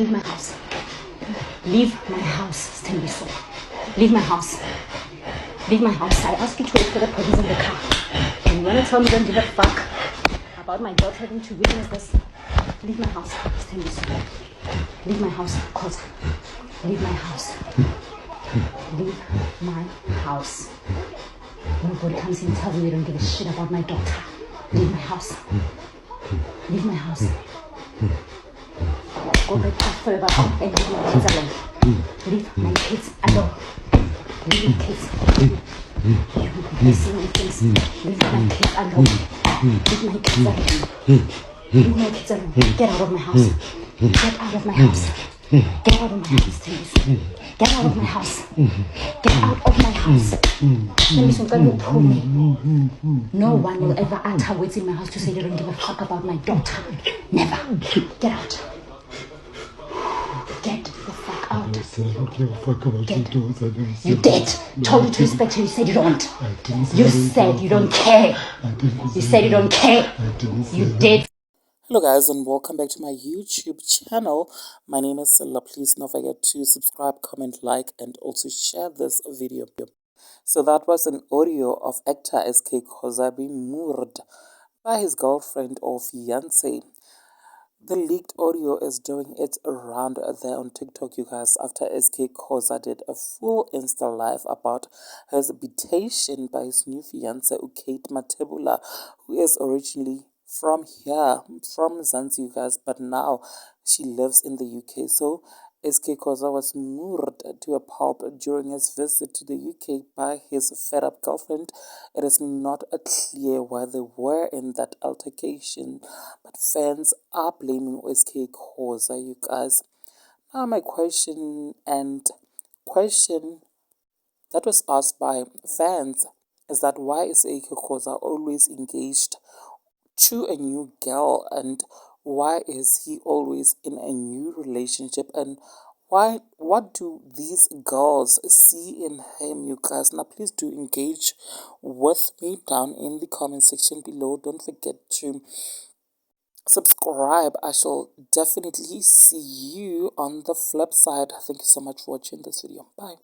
Leave my house. Leave my house, Stendiso. Leave my house. Leave my house. I asked you to wait for the police in the car. And you want to tell me don't give a fuck about my daughter having to witness this? Leave my house, Stendiso. Leave my house, Khoza. Leave my house. Leave my house. Nobody comes here and tells me you don't give a shit about my daughter. Leave my house. Leave my house. Go back to forever and leave my kids alone. Leave my kids alone. Leave my kids. You see my things. Leave my kids alone. Leave my kids alone. Leave my kids alone. Get out of my house. Get out of my house. Get out of my house, please. Get out of my house. Get out of my house. No one will ever utter words in my house to say they don't give a fuck about my daughter. Never. Get out. Get the fuck out. I don't give a fuck about your daughter. You did. Told you to respect her. You said you don't. You said you don't care. You said you don't care. You did. Hello guys, and welcome back to my YouTube channel. My name is Silla. Please don't forget to subscribe, comment, like, and also share this video. So that was an audio of actor SK Khoza being Moerd by his girlfriend or fiance. The leaked audio is doing its around there on TikTok, you guys, after SK Khoza did a full Insta live about his invitation by his new fiance, Kate Mathebula, who is originally from here, from Zanzibar, you guys, but now she lives in the UK. So SK Khoza was moored to a pulp during his visit to the UK by his fed-up girlfriend. It is not clear why they were in that altercation, but fans are blaming SK Khoza, you guys. Now my question that was asked by fans is that why is SK Khoza always engaged to a new girl, and why is he always in a new relationship, and what do these girls see in him, you guys? Now please do engage with me down in the comment section below. Don't forget to subscribe. I shall definitely see you on the flip side. Thank you so much for watching this video. Bye.